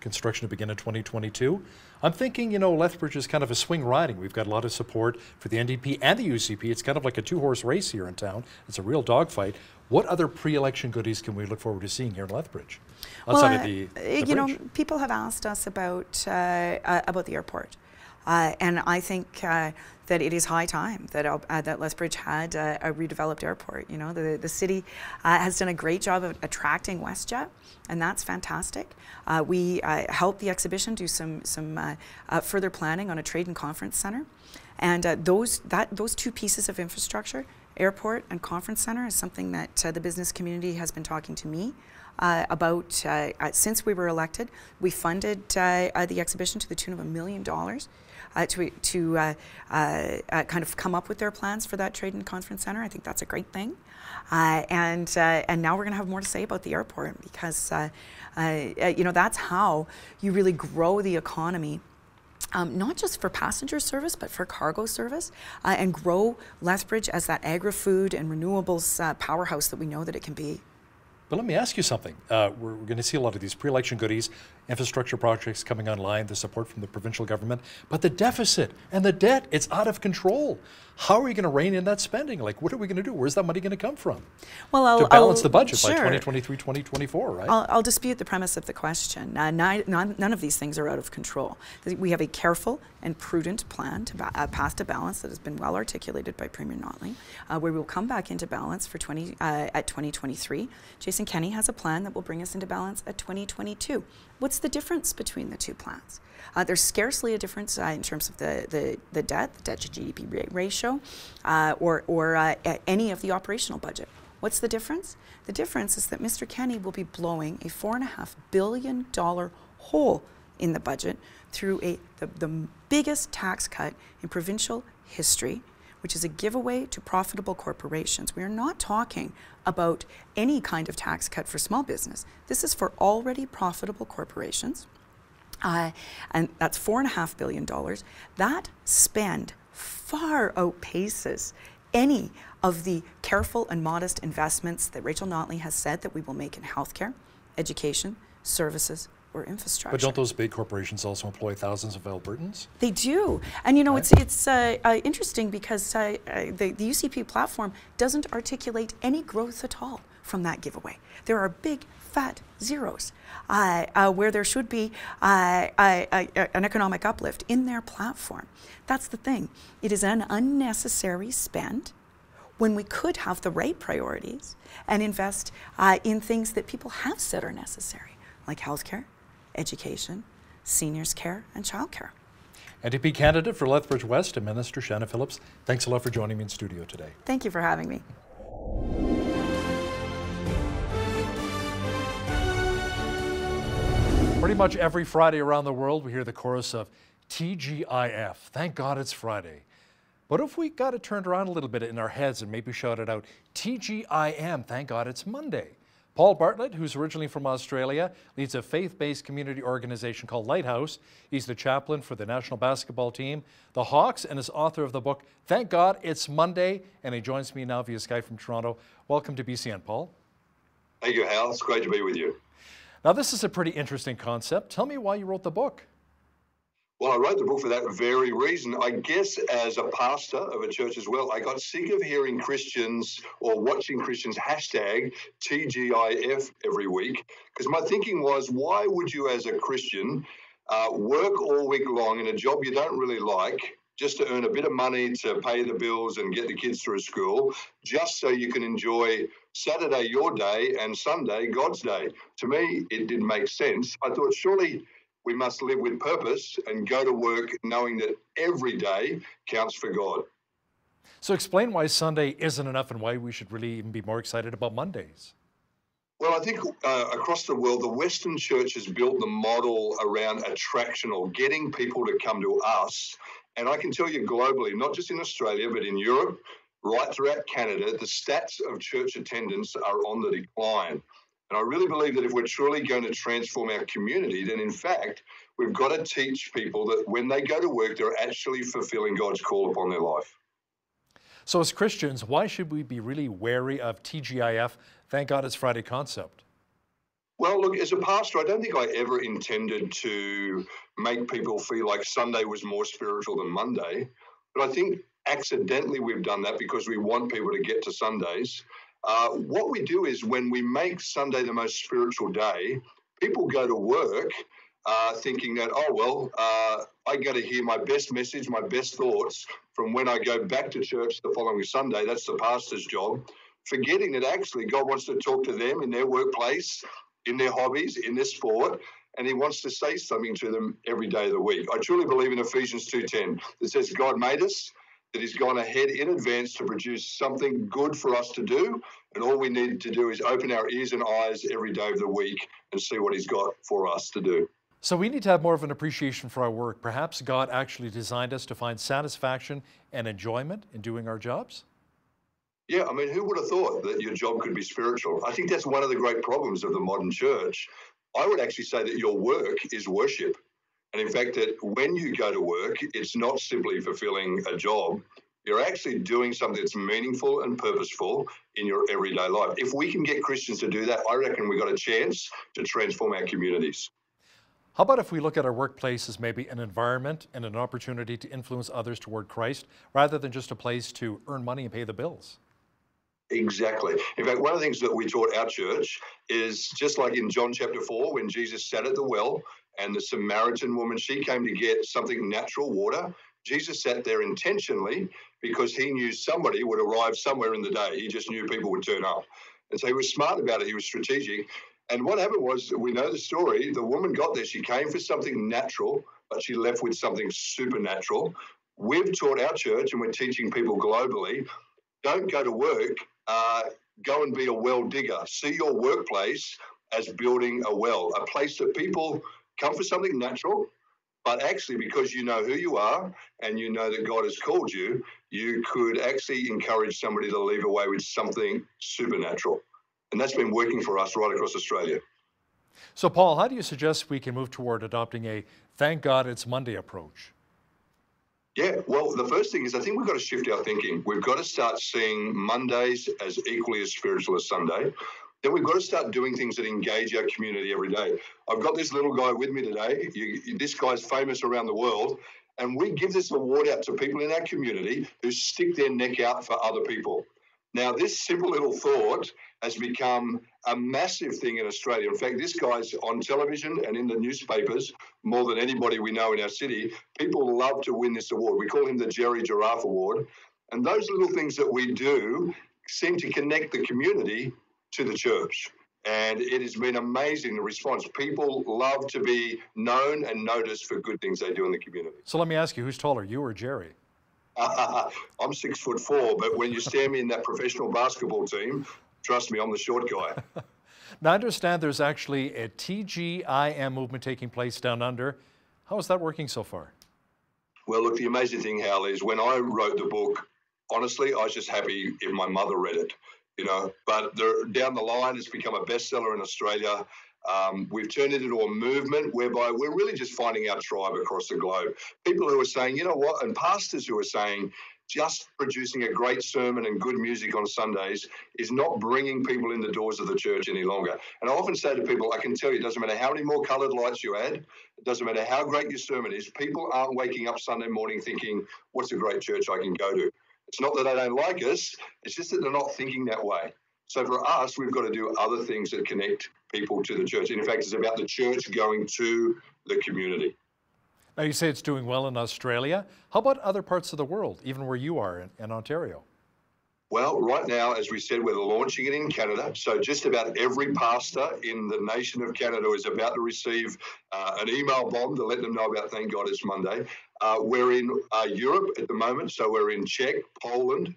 construction to begin in 2022. I'm thinking, you know, Lethbridge is kind of a swing riding. We've got a lot of support for the NDP and the UCP. It's kind of like a two-horse race here in town. It's a real dogfight. What other pre-election goodies can we look forward to seeing here in Lethbridge? Outside of the you know, people have asked us about the airport. And I think that it is high time that Lethbridge had a redeveloped airport. You know, the city has done a great job of attracting WestJet, and that's fantastic. We helped the exhibition do some further planning on a trade and conference center, and those two pieces of infrastructure, airport and conference center, is something that the business community has been talking to me about since we were elected. We funded the exhibition to the tune of $1 million to kind of come up with their plans for that trade and conference center. I think that's a great thing. And now we're going to have more to say about the airport, because you know, that's how you really grow the economy. Not just for passenger service, but for cargo service, and grow Lethbridge as that agri-food and renewables powerhouse that we know that it can be. But let me ask you something. We're going to see a lot of these pre-election goodies, infrastructure projects coming online, the support from the provincial government, but the deficit and the debt, it's out of control. How are we going to rein in that spending? Like, what are we going to do? Where's that money going to come from? Well, to balance the budget sure. by 2023, 2024, right? I'll dispute the premise of the question. None of these things are out of control. We have a careful and prudent plan to pass to balance that has been well articulated by Premier Notley, where we will come back into balance for at 2023. Jason Kenney has a plan that will bring us into balance at 2022. What's the difference between the two plans? There's scarcely a difference in terms of the debt to GDP ratio, or any of the operational budget. What's the difference? The difference is that Mr. Kenney will be blowing a $4.5 billion hole in the budget through the biggest tax cut in provincial history, which is a giveaway to profitable corporations. We are not talking about any kind of tax cut for small business. This is for already profitable corporations. And that's $4.5 billion. That spend far outpaces any of the careful and modest investments that Rachel Notley has said that we will make in healthcare, education, services, or infrastructure. But don't those big corporations also employ thousands of Albertans? They do. And you know, right. it's interesting because the UCP platform doesn't articulate any growth at all from that giveaway. There are big fat zeros where there should be an economic uplift in their platform. That's the thing. It is an unnecessary spend when we could have the right priorities and invest in things that people have said are necessary, like healthcare, education, seniors care, and childcare. NDP candidate for Lethbridge West and Minister Shanna Phillips, thanks a lot for joining me in studio today. Thank you for having me. Pretty much every Friday around the world, we hear the chorus of TGIF. Thank God it's Friday. But if we got it turned around a little bit in our heads and maybe shout it out, TGIM, thank God it's Monday. Paul Bartlett, who's originally from Australia, leads a faith-based community organization called Lighthouse. He's the chaplain for the national basketball team, the Hawks, and is author of the book, Thank God It's Monday. And he joins me now via Skype from Toronto. Welcome to BCN, Paul. Thank you, Hal. It's great to be with you. Now, this is a pretty interesting concept. Tell me why you wrote the book. Well, I wrote the book for that very reason. I guess as a pastor of a church as well, I got sick of hearing Christians or watching Christians hashtag TGIF every week, because my thinking was, why would you as a Christian work all week long in a job you don't really like just to earn a bit of money to pay the bills and get the kids through school, just so you can enjoy Saturday your day and Sunday God's day? To me, it didn't make sense. I thought, surely we must live with purpose and go to work knowing that every day counts for God. So explain why Sunday isn't enough and why we should really even be more excited about Mondays. Well, I think across the world, the Western church has built the model around attraction or getting people to come to us. And I can tell you globally, not just in Australia, but in Europe, right throughout Canada, the stats of church attendance are on the decline. And I really believe that if we're truly going to transform our community, then in fact, we've got to teach people that when they go to work, they're actually fulfilling God's call upon their life. So as Christians, why should we be really wary of TGIF, Thank God It's Friday concept? Well, look, as a pastor, I don't think I ever intended to make people feel like Sunday was more spiritual than Monday. But I think accidentally we've done that because we want people to get to Sundays. What we do is when we make Sunday the most spiritual day, people go to work thinking that, oh, well, I got to hear my best message, my best thoughts from when I go back to church the following Sunday. That's the pastor's job, forgetting that actually God wants to talk to them in their workplace, in their hobbies, in their sport, and he wants to say something to them every day of the week. I truly believe in Ephesians 2:10 that says God made us, that he's gone ahead in advance to produce something good for us to do. And all we need to do is open our ears and eyes every day of the week and see what he's got for us to do. So we need to have more of an appreciation for our work. Perhaps God actually designed us to find satisfaction and enjoyment in doing our jobs? Yeah, I mean, who would have thought that your job could be spiritual? I think that's one of the great problems of the modern church. I would actually say that your work is worship. And in fact, that when you go to work, it's not simply fulfilling a job. You're actually doing something that's meaningful and purposeful in your everyday life. If we can get Christians to do that, I reckon we've got a chance to transform our communities. How about if we look at our workplace as maybe an environment and an opportunity to influence others toward Christ, rather than just a place to earn money and pay the bills? Exactly. In fact, one of the things that we taught our church is just like in John chapter 4, when Jesus sat at the well and the Samaritan woman, she came to get something natural water. Jesus sat there intentionally because he knew somebody would arrive somewhere in the day. He just knew people would turn up. And so he was smart about it. He was strategic. And what happened was, we know the story, the woman got there. She came for something natural, but she left with something supernatural. We've taught our church, and we're teaching people globally, don't go to work, go and be a well digger. See your workplace as building a well, a place that people come for something natural, but actually because you know who you are and you know that God has called you, you could actually encourage somebody to leave away with something supernatural. And that's been working for us right across Australia. So Paul, how do you suggest we can move toward adopting a Thank God It's Monday approach? Yeah, well, the first thing is I think we've got to shift our thinking. We've got to start seeing Mondays as equally as spiritual as Sunday. Then we've got to start doing things that engage our community every day. I've got this little guy with me today. This guy's famous around the world. And we give this award out to people in our community who stick their neck out for other people. Now, this simple little thought has become a massive thing in Australia. In fact, this guy's on television and in the newspapers more than anybody we know in our city. People love to win this award. We call him the Jerry Giraffe Award. And those little things that we do seem to connect the community to the church. And it has been amazing, the response. People love to be known and noticed for good things they do in the community. So let me ask you, who's taller, you or Jerry? I'm 6'4", but when you stand me in that professional basketball team, trust me, I'm the short guy. Now, I understand there's actually a TGIM movement taking place down under. How is that working so far? Well, look, the amazing thing, Hal, is when I wrote the book, honestly, I was just happy if my mother read it, you know. But down the line, it's become a bestseller in Australia. We've turned it into a movement whereby we're really just finding our tribe across the globe. People who are saying, you know what, and pastors who are saying, just producing a great sermon and good music on Sundays is not bringing people in the doors of the church any longer. And I often say to people, I can tell you, it doesn't matter how many more coloured lights you add, it doesn't matter how great your sermon is, people aren't waking up Sunday morning thinking, what's a great church I can go to? It's not that they don't like us, it's just that they're not thinking that way. So for us, we've got to do other things that connect people to the church. And in fact, it's about the church going to the community. Now, you say it's doing well in Australia. How about other parts of the world, even where you are in Ontario? Well, right now, as we said, we're launching it in Canada. So just about every pastor in the nation of Canada is about to receive an email bomb to let them know about Thank God It's Monday. We're in Europe at the moment. So we're in Czech, Poland.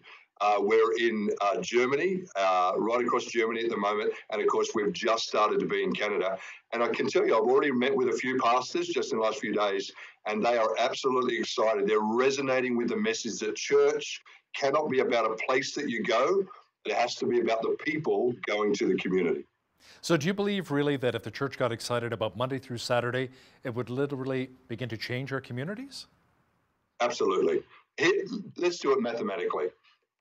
We're in Germany, right across Germany at the moment. And of course, we've just started to be in Canada. And I can tell you, I've already met with a few pastors just in the last few days, and they are absolutely excited. They're resonating with the message that church cannot be about a place that you go. It has to be about the people going to the community. So do you believe really that if the church got excited about Monday through Saturday, it would literally begin to change our communities? Absolutely. Let's do it mathematically.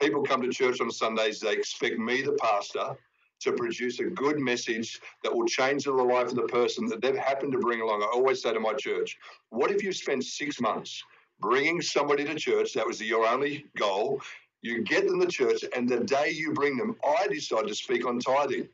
People come to church on Sundays, they expect me, the pastor, to produce a good message that will change the life of the person that they've happened to bring along. I always say to my church, what if you spent 6 months bringing somebody to church, that was your only goal, you get them to church, and the day you bring them, I decide to speak on tithing.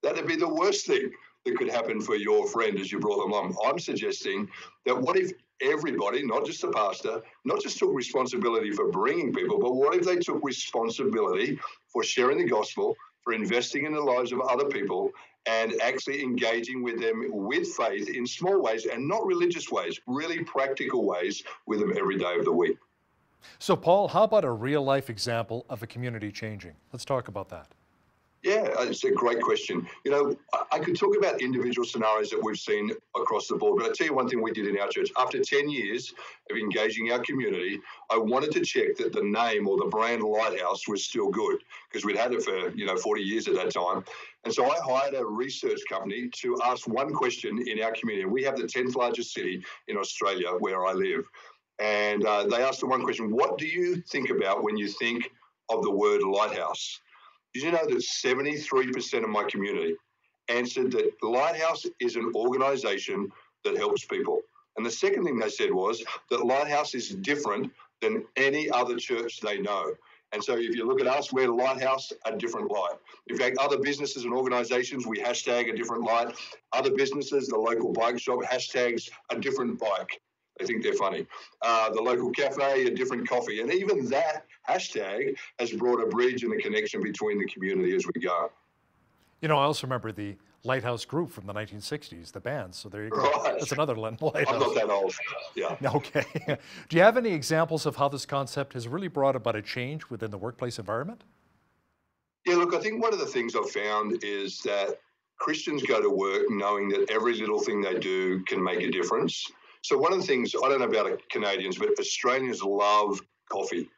That'd be the worst thing that could happen for your friend as you brought them along. I'm suggesting that what if everybody, not just the pastor, not just took responsibility for bringing people, but what if they took responsibility for sharing the gospel, for investing in the lives of other people, and actually engaging with them with faith in small ways and not religious ways, really practical ways with them every day of the week. So, Paul, how about a real-life example of a community changing? Let's talk about that. Yeah, it's a great question. You know, I could talk about individual scenarios that we've seen across the board, but I'll tell you one thing we did in our church. After 10 years of engaging our community, I wanted to check that the name or the brand Lighthouse was still good, because we'd had it for, 40 years at that time. And so I hired a research company to ask one question in our community. We have the 10th largest city in Australia where I live. And they asked the one question, what do you think about when you think of the word lighthouse? Did you know that 73% of my community answered that Lighthouse is an organisation that helps people? And the second thing they said was that Lighthouse is different than any other church they know. And so if you look at us, we're Lighthouse, a different light. In fact, other businesses and organisations, we hashtag a different light. Other businesses, the local bike shop, hashtags a different bike. They think they're funny. The local cafe, a different coffee. And even that hashtag has brought a bridge and a connection between the community as we go. You know, I also remember the Lighthouse group from the 1960s, the band. So there you go. Right. That's another Lighthouse. I'm not that old. Yeah. Okay. Do you have any examples of how this concept has really brought about a change within the workplace environment? Yeah, look, I think one of the things I've found is that Christians go to work knowing that every little thing they do can make a difference. So one of the things, I don't know about Canadians, but Australians love coffee.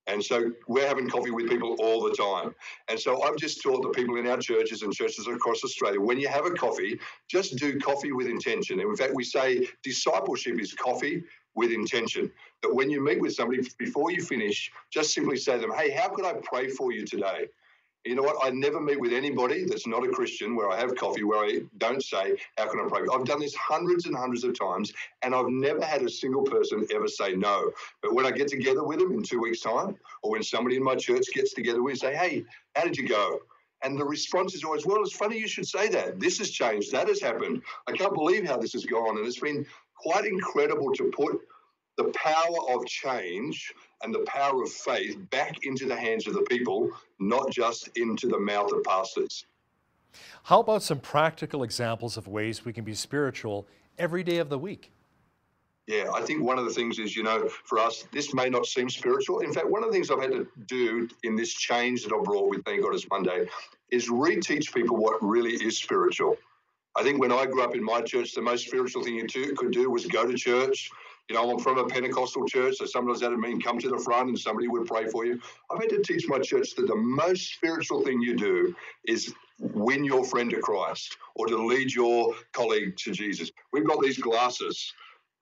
And so we're having coffee with people all the time. And so I've just taught the people in our churches and churches across Australia, when you have a coffee, just do coffee with intention. And in fact, we say discipleship is coffee with intention. That when you meet with somebody, before you finish, just simply say to them, hey, how could I pray for you today? You know what? I never meet with anybody that's not a Christian where I have coffee where I don't say, how can I pray? I've done this hundreds and hundreds of times, and I've never had a single person ever say no. But when I get together with them in 2 weeks' time, or when somebody in my church gets together with me and say, hey, how did you go? And the response is always, well, it's funny you should say that. This has changed. That has happened. I can't believe how this has gone. And it's been quite incredible to put the power of change and the power of faith back into the hands of the people, not just into the mouth of pastors. How about some practical examples of ways we can be spiritual every day of the week? Yeah, I think one of the things is, you know, for us, this may not seem spiritual. In fact, one of the things I've had to do in this change that I've brought with Thank God It's Monday is reteach people what really is spiritual. I think when I grew up in my church, the most spiritual thing you could do was go to church. You know, I'm from a Pentecostal church, so sometimes that would mean come to the front and somebody would pray for you. I've had to teach my church that the most spiritual thing you do is win your friend to Christ or to lead your colleague to Jesus. We've got these glasses,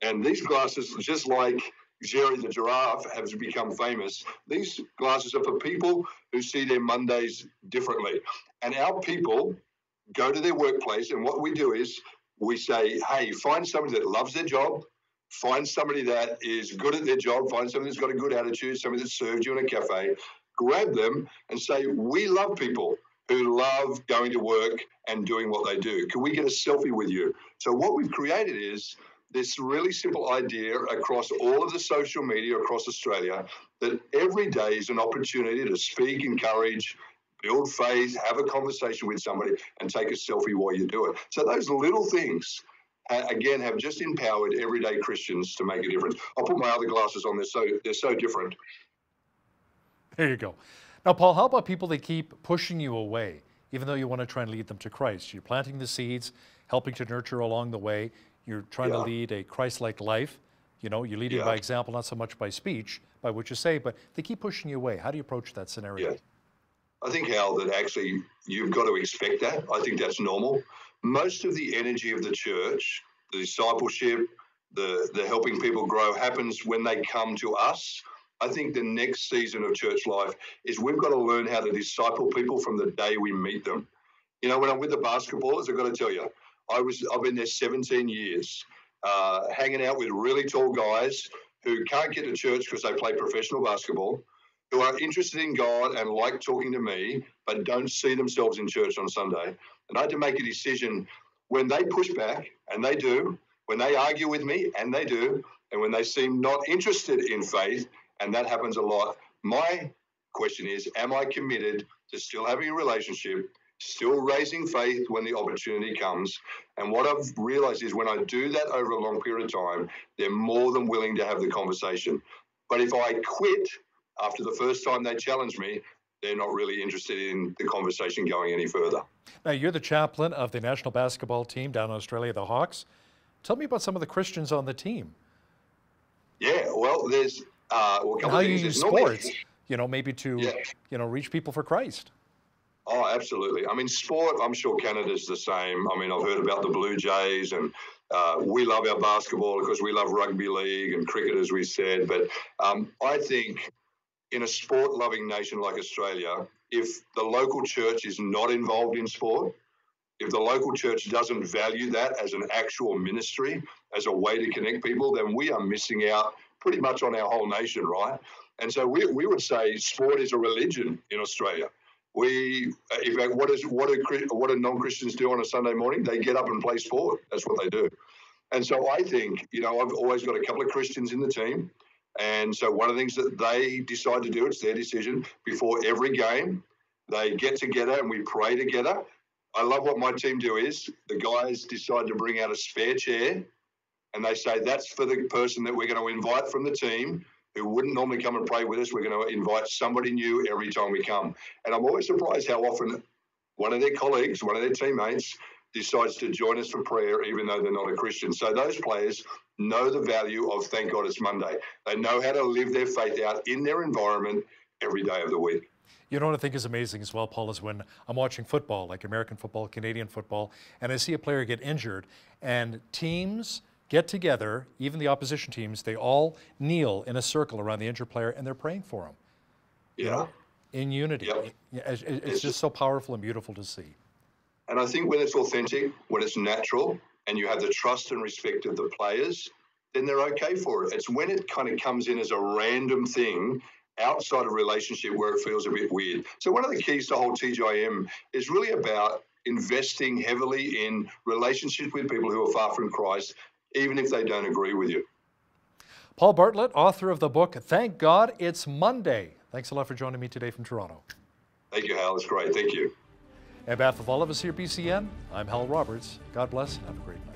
and these glasses, just like Jerry the giraffe has become famous, these glasses are for people who see their Mondays differently. And our people go to their workplace, and what we do is we say, hey, find somebody that loves their job, find somebody that is good at their job, find somebody that's got a good attitude, somebody that served you in a cafe, grab them and say, we love people who love going to work and doing what they do. Can we get a selfie with you? So what we've created is this really simple idea across all of the social media across Australia that every day is an opportunity to speak, encourage, build faith, have a conversation with somebody, and take a selfie while you do it. So those little things, again, have just empowered everyday Christians to make a difference. I'll put my other glasses on. They're so different. There you go. Now, Paul, how about people that keep pushing you away, even though you want to try and lead them to Christ? You're planting the seeds, helping to nurture along the way. You're trying to lead a Christ-like life. You know, you're leading by example, not so much by speech, by what you say, but they keep pushing you away. How do you approach that scenario? Yeah. I think, Hal, that actually you've got to expect that. I think that's normal. Most of the energy of the church, the discipleship, the helping people grow happens when they come to us. I think the next season of church life is we've got to learn how to disciple people from the day we meet them. You know, when I'm with the basketballers, I've got to tell you, I've been there 17 years, hanging out with really tall guys who can't get to church because they play professional basketball, who are interested in God and like talking to me, but don't see themselves in church on Sunday. And I had to make a decision when they push back, and they do, when they argue with me, and they do, and when they seem not interested in faith, and that happens a lot. My question is, am I committed to still having a relationship, still raising faith when the opportunity comes? And what I've realized is when I do that over a long period of time, they're more than willing to have the conversation. But if I quit after the first time they challenge me, they're not really interested in the conversation going any further. Now, you're the chaplain of the national basketball team down in Australia, the Hawks. Tell me about some of the Christians on the team. Yeah, well, there's a couple and how of you things. use There's normally- sports, you know, maybe to, you know, reach people for Christ. Oh, absolutely. I mean, sport, I'm sure Canada's the same. I mean, I've heard about the Blue Jays, and we love our basketball because we love rugby league and cricket, as we said. But I think in a sport-loving nation like Australia, if the local church is not involved in sport, if the local church doesn't value that as an actual ministry, as a way to connect people, then we are missing out pretty much on our whole nation, right? And so we would say sport is a religion in Australia. In fact, what do non-Christians do on a Sunday morning? They get up and play sport. That's what they do. And so I think, you know, I've always got a couple of Christians in the team. And so one of the things that they decide to do, it's their decision, before every game, they get together and we pray together. I love what my team do is the guys decide to bring out a spare chair and they say that's for the person that we're going to invite from the team who wouldn't normally come and pray with us. We're going to invite somebody new every time we come. And I'm always surprised how often one of their colleagues, one of their teammates, decides to join us for prayer even though they're not a Christian. So those players know the value of Thank God It's Monday. They know how to live their faith out in their environment every day of the week. You know what I think is amazing as well, Paul, is when I'm watching football, like American football, Canadian football, and I see a player get injured, and teams get together, even the opposition teams, they all kneel in a circle around the injured player and they're praying for him. Yeah. You know, in unity. It's just so powerful and beautiful to see. And I think when it's authentic, when it's natural, and you have the trust and respect of the players, then they're okay for it. It's when it kind of comes in as a random thing outside of relationship where it feels a bit weird. So one of the keys to whole TGIM is really about investing heavily in relationships with people who are far from Christ, even if they don't agree with you. Paul Bartlett, author of the book, Thank God It's Monday. Thanks a lot for joining me today from Toronto. Thank you, Hal. It's great. Thank you. On behalf of all of us here at BCN, I'm Hal Roberts. God bless and have a great night.